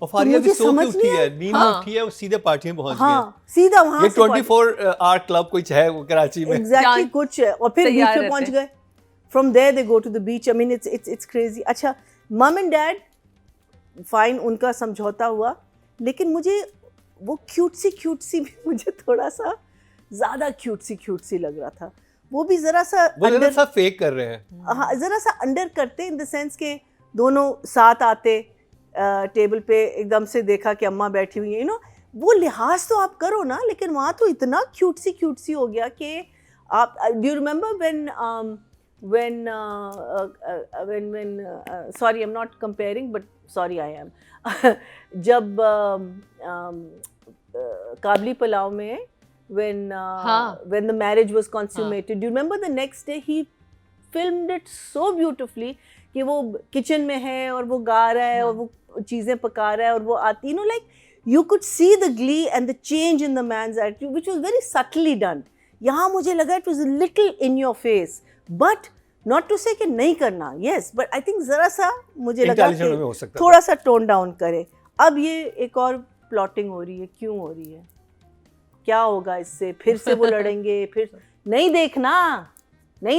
और फारिया भी मुझे सो के समझ उठी नहीं है, नींद में हाँ। उठी है, वो सीधे पार्टी में पहुंच गए। हाँ, सीधा वहां ये से 24 आवर क्लब कुछ है वो कराची में। एग्जैक्टली कुछ है, और फिर बीच तैयार पे पहुंच रहते गए, from there they go to the beach. I mean it's crazy. अच्छा, मम एंड डैड फाइन, उनका समझौता हुआ, लेकिन मुझे वो क्यूटसी भी मुझे थोड़ा सा ज़्यादा क्यूटसी लग रहा था। वो भी ज़रा सा वो अंडर, सब फेक कर रहे हैं। हाँ, ज़रा सा अंडर करते, इन द सेंस के दोनों साथ आते टेबल पे, एकदम से देखा कि अम्मा बैठी हुई है, वो लिहाज तो आप करो ना, लेकिन वहाँ तो इतना क्यूटसी हो गया कि आप, do you remember when sorry, I'm not comparing, but sorry I am जब काबली पुलाव में when the marriage was consummated, do you remember the next day he filmed it so beautifully कि वो किचन में है और वो गा रहा है और वो चीज़ें पका रहा है और वो आती, like you could see the glee and the change in the man's attitude, which was very subtly done. यहाँ मुझे लगा it was a little in your face, but not to say कि नहीं करना, yes, but I think ज़रा सा मुझे लगा Intelligent में हो कि सकता थोड़ा सा टोन डाउन करे। अब ये एक और प्लॉटिंग हो रही है, क्यों हो रही है, क्या होगा इससे, फिर से वो लड़ेंगे, फिर नहीं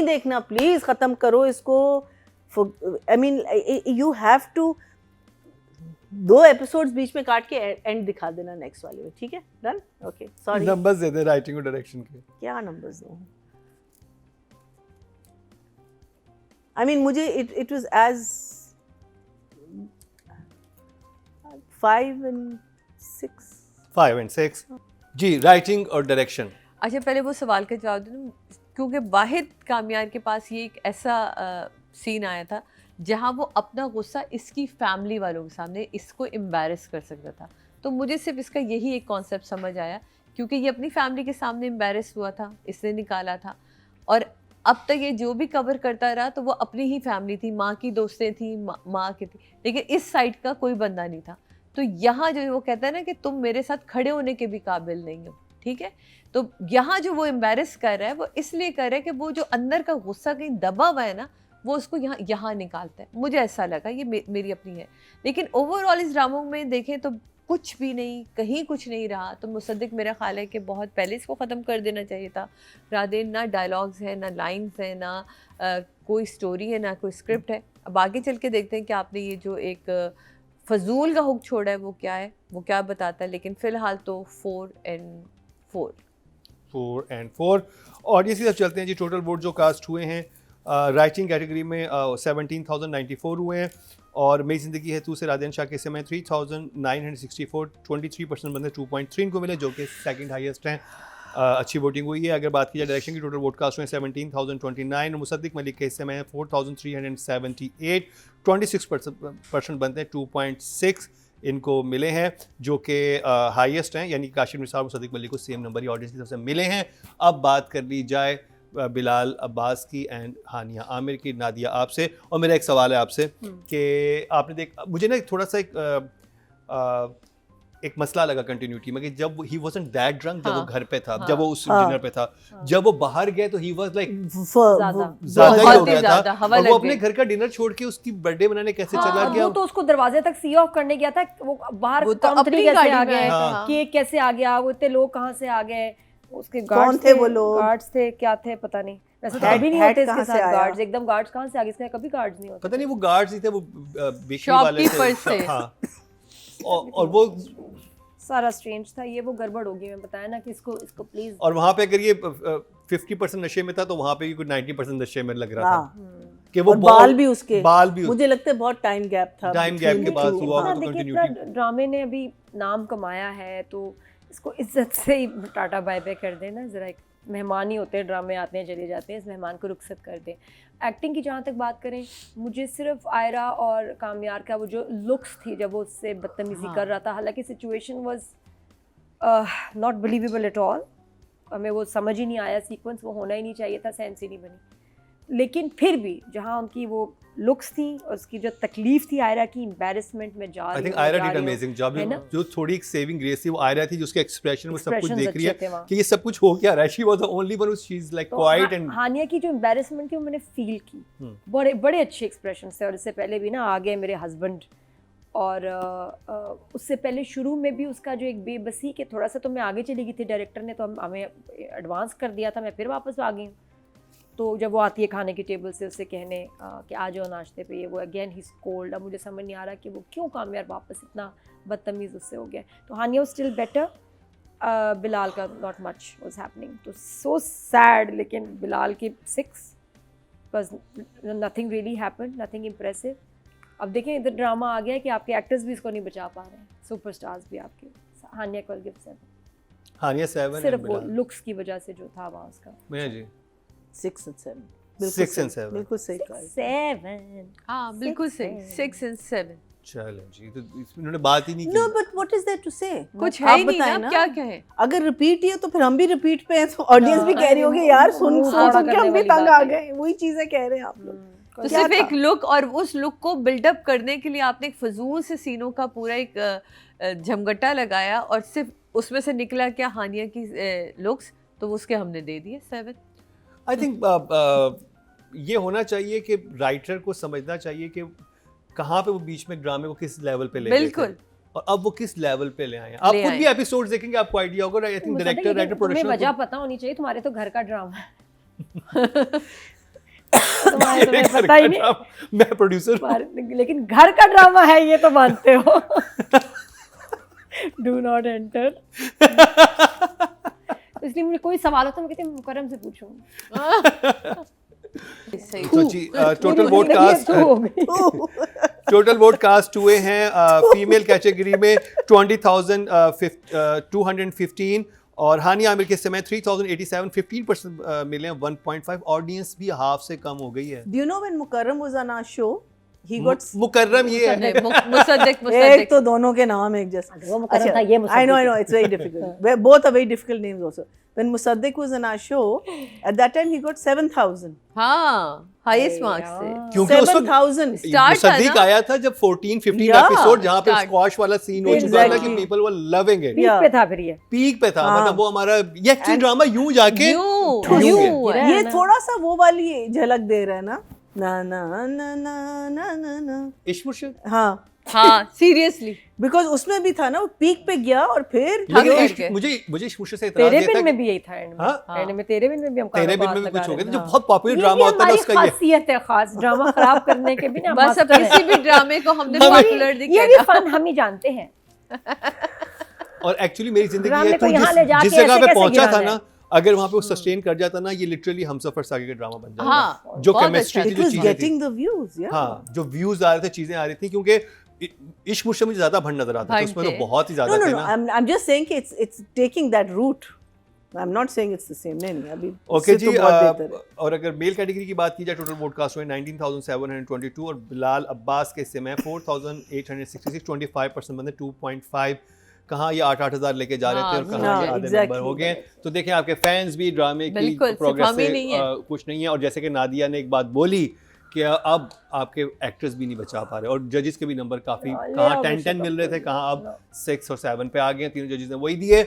देखना प्लीज़, ख़त्म करो इसको। I mean you have to 2 episodes बीच में काट के एंड दिखा देना नेक्स्ट वाले में, ठीक है, डन, ओके, सॉरी। नंबर्स दे दे राइटिंग और डायरेक्शन के। क्या नंबर्स दूं? आई मीन मुझे इट वाज एज 5 and 6 जी, राइटिंग और डायरेक्शन। अच्छा, पहले वो सवाल का जवाब दूँ, क्योंकि वाहिद कामयार के पास ये एक ऐसा सीन आया था जहाँ वो अपना गुस्सा इसकी फैमिली वालों के सामने इसको एम्बैरस कर सकता था। तो मुझे सिर्फ इसका यही एक कॉन्सेप्ट समझ आया, क्योंकि ये अपनी फैमिली के सामने एम्बैरस हुआ था, इसने निकाला था, और अब तक ये जो भी कवर करता रहा तो वो अपनी ही फैमिली थी, माँ की दोस्तें थी, माँ की थी, लेकिन इस साइड का कोई बंदा नहीं था। तो यहाँ जो वो कहता है ना कि तुम मेरे साथ खड़े होने के भी काबिल नहीं हो, ठीक है, तो यहाँ जो वो एम्बैरस कर रहा है वो इसलिए कर रहा है कि वो जो अंदर का गुस्सा कहीं दबा हुआ है ना, वो उसको यहाँ निकालता है। मुझे ऐसा लगा, ये मेरी अपनी है, लेकिन ओवरऑल इस ड्रामों में देखें तो कुछ भी नहीं, कहीं कुछ नहीं रहा। तो मुसद्दिक मेरा ख्याल है कि बहुत पहले इसको ख़त्म कर देना चाहिए था। रादे ना डायलॉग्स हैं, ना लाइन्स हैं, ना कोई स्टोरी है, ना कोई स्क्रिप्ट है। अब आगे चल के देखते हैं कि आपने ये जो एक फजूल का हुक छोड़ा है वो क्या है, वो क्या बताता है, लेकिन फ़िलहाल तो 4 and 4 और इसी तरफ चलते हैं जी। टोटल वोट जो कास्ट हुए हैं राइटिंग कैटेगरी में 17,094 हुए हैं, और मेरी ज़िंदगी है तू से रादेन शाह के समय 3,964, 23% बंदे 2.3 इनको मिले, जो कि सेकंड हाईएस्ट हैं। अच्छी वोटिंग हुई है। अगर बात की जाए डायरेक्शन की, टोटल वोट कास्ट हुए 17,029, और मुसद्दिक मलिक के हिस्से में 4,378, 26% बनते हैं 2.6 इनको मिले हैं, जो कि हाईएस्ट हैं, यानी काशिफ निसार मुसद्दिक मलिक को सेम नंबर ही ऑडियंस की तरफ से मिले हैं। अब बात कर ली जाए बिलाल अब्बास की एंड हानिया आमिर की। नादिया आपसे, और मेरा एक सवाल है आपसे कि आपने मुझे ना थोड़ा सा एक मसला लगा कंटिन्यूटी में कि जब ही वाजंट दैट ड्रंक जब वो घर पे था, जब वो उस डिनर पे था, जब वो बाहर गए तो ही वाज लाइक ज्यादा ही हो गया था, और वो अपने घर का डिनर छोड़ के उसकी बर्थडे मनाने कैसे चला गया। वो तो उसको दरवाजे तक सी ऑफ करने गया था, वो बाहर वो तो अपनी कैसे गाड़ी आ में गया, आया था। केक कैसे आ गया, वो इतने लोग कहाँ से आ गए, उसके कौन गार्ड्स थे वो लोग? गार्ड्स थे, क्या थे पता नहीं, वैसे तो Head- कभी नहीं head होते इसके कहाँ से साथ आया? गार्ड्स, एकदम गार्ड्स कहाँ से आ गए, इसके कभी गार्ड्स नहीं होते। पता नहीं वो गार्ड्स ही थे, वो बेकरी वाले Shopkeepers थे। हाँ, और वो सारा स्ट्रेंज था, ये वो गड़बड़ होगी, मैं बताया ना कि इसको प्लीज। और वहाँ पे अगर ये 50% नशे में था तो वहाँ पे भी कुछ 90% नशे में लग रहा था कि वो और बाल भी उसके, बाल भी मुझे लगता है बहुत टाइम गैप था, टाइम गैप के बाद हुआ हाँ, तो देखिए कंटिन्यूटी। ड्रामे ने अभी नाम कमाया है तो इसको इज्जत से ही टाटा बाय बाय कर देना। ज़रा एक मेहमान ही होते हैं, ड्रामे आते हैं चले जाते हैं, इस मेहमान को रुखसत कर दें। एक्टिंग की जहाँ तक बात करें, मुझे सिर्फ आयरा और कामयार का वो जो लुक्स थी जब वो उससे बदतमीज़ी कर रहा था, हालांकि situation was not believable at all, हमें वो समझ ही नहीं आया सीक्वेंस, वो होना ही नहीं चाहिए था, सेंस ही नहीं बनी। लेकिन फिर भी जहाँ उनकी वो लुक्स थी और उसकी जो तकलीफ थी आयरा की, एम्बैरेसमेंट में जा आई रही थिंक हूँ, आयरा जा डिड रही हूँ, अमेजिंग जॉब। है ना? जो थोड़ी एक सेविंग ग्रेस थी वो आयरा थी, जिसके एक्सप्रेशन में सब कुछ Expressions देख रही है अच्छे थे वहाँ। कि ये सब कुछ हो क्या रहा है। She was the only one who she is like तो क्वाइट एंड हानिया की जो एम्बैरेसमेंट थी वो मैंने फील की। बड़े बड़े अच्छे एक्सप्रेशन थे। और इससे पहले भी ना आ गए मेरे हस्बैंड, और उससे पहले शुरू में भी उसका जो एक बेबसी के थोड़ा सा तो मैं आगे चली गई थी, डायरेक्टर ने तो हमें एडवांस कर दिया था, मैं फिर वापस आ गई हूँ। तो जब वो आती है खाने की टेबल से उससे कहने कि आ जाओ नाश्ते पे, ये वो अगेन ही स्कोल्ड। अब मुझे समझ नहीं आ रहा कि वो क्यों कामयाब वापस इतना बदतमीज़ उससे हो गया। तो हानिया स्टिल बेटर, बिलाल का नॉट मच वाज हैपनिंग, तो सो सैड। लेकिन बिलाल की 6 because nothing really happened, nothing impressive. अब देखें इधर ड्रामा आ गया है कि आपके एक्टर्स भी इसको नहीं बचा पा रहे हैं, सुपरस्टार्स भी आपके। हानिया को गिव 7, हानिया 7 सिर्फ वो लुक्स की वजह से जो था वहाँ उसका। मैं जी 6 and 7 6 and 7 बिल्कुल सही कहा। 7 हाँ बिल्कुल सही, 6 and 7 चलो जी, तो इन्होंने बात ही नहीं No, की। but what is there to say? कुछ आप है ही नहीं बताएं ना, क्या कहें। अगर रिपीट ही है तो फिर हम भी रिपीट पे हैं, तो ऑडियंस भी हाँ, कह रही होगी यार सुन मुंह सुन बड़ा के करने हम भी वाली तंग बात आ है। गए। वही चीजें कह रहे हैं आप लोग। तो क्या सिर्फ था? एक लुक, और उस लुक को बिल्डअप करने के लिए आपने एक फजूल से सीनों का पूरा एक झमगट्टा लगाया, और सिर्फ उसमें से निकला क्या हानिया की लुक्स, तो वो उसके हमने दे दिए 7। आई थिंक ये होना चाहिए कि राइटर को समझना चाहिए कि कहाँ पे वो बीच में ड्रामे को किस लेवल पे ले गए थे। बिल्कुल। और अब वो किस लेवल पे ले आए हैं। आप ले खुद आए। भी एपिसोड्स देखेंगे आपको आइडिया होगा। आई थिंक डायरेक्टर, राइटर, तुम्हें प्रोड्यूसर वजह पता होनी चाहिए, तुम्हारे तो घर का ड्रामा है। तुम्हें पता ही नहीं, मैं प्रोड्यूसर लेकिन घर का ड्रामा है ये तो मानते हो। Do not enter. इसलिए मुझे कोई सवाल होता है मैं कहती हूँ मुकर्रम से पूछूंगी। सही। तो जी टोटल वोट कास्ट हो गई। टोटल वोट कास्ट हुए हैं फीमेल कैटेगरी में 20,215 और हानिया आमिर के समय 3,087, 15% मिले हैं, 1.5। ऑडियंस भी हाफ से कम हो गई है। Do you know when Mukarram was on our show, he got मुकर्रम ये है। मुसद्दिक एक तो दोनों के नाम एक जैसे। वो मुकर्रम था, ये I know, it's very difficult. Both are very difficult names also. When Musaddiq was on our show, at that time he got 7,000. हाँ, हाईएस्ट मार्क्स से। क्योंकि उस वक्त 7,000. Start था मुसद्दिक ना? आया था जब 14-15 Yeah, एपिसोड जहाँ पे start. स्क्वाश वाला सीन हो चुका था कि Exactly. People were loving it. Peak पे था फिर ये। पीक पे था, हाँ। मतलब वो हमारा ये एक्चुअली ड्रामा यूं जाके यूं यूं है। ये थोड़ा सा वो वाली झलक दे रहा है ना, ना ना ना ना ना ना ना। इश्क मुर्शिद। हाँ हाँ सीरियसली। बिकॉज उसमें भी था ना, वो पीक पे गया और फिर लेकिन करके। इश्क मुझे इश्क मुर्शिद से इतराज तेरे ये था बिन में कि भी यही था एंड में। हाँ? एंड में तेरे बिन में भी हम तेरे बिन कारोबार में भी कुछ लगा हो गया रहे था, जो हैं। बहुत पॉपुलर ये भी ड्रामा होता है ना हमारी उसका ये। खासियत है, खास ड्रामा खराब करने के भी ना बस अब मास्टर किसी हैं। भी ड्रामे को हमने हमें- पॉपुलर ये दिखाया भी फन हम ही जानते हैं। और एक्चुअली मेरी जिंदगी ड्रामे है को तो यहाँ ले जाके जिस जगह ऐसे पे कैसे पहुंचा था गिराना ना, अगर वहां पे वो सस्टेन कर जाता ना, ये लिटरली हमसफर सागे का ड्रामा बन जाता। हाँ, जो बहुत केमिस्ट्री अच्छा। थी, It जो was चीजें थी, getting the views, yeah. हाँ, जो व्यूज आ रहे थे, चीजें आ रही थी, क्योंकि इश्क मुर्शिद मुझे ज्यादा भंड नजर आता था, भंड उसमें तो थे। बहुत ही No, ज्यादा no, थे no. ना। I'm just saying कि it's taking that route. I'm not saying it's the same. नहीं अभी ओके इससे जी, तो बहुत बेहतर है। और अगर मेल कैटेगरी की बात की जाए, टोटल वोटकास्ट हुए 19,722 और बिलाल अब्बास के समय 4,866, 25% बंदे 2.5। कहाँ ये 8,000 लेके जा रहे थे और कहाँ हाँ, ये आधे exactly. नंबर हो गए। तो देखें आपके फैंस भी ड्रामे की बिल्कुल, सिर्फ प्रोग्रेस हम ही से नहीं है। कुछ नहीं है। और जैसे कि नादिया ने एक बात बोली कि अब आपके एक्टर्स भी नहीं बचा पा रहे और जजेस के भी नंबर काफ़ी, ले कहाँ आओ 10-10 मिल रहे थे, बेशक, कहाँ अब 6 और 7 पे आ गए। तीनों जजेस ने वही दिए।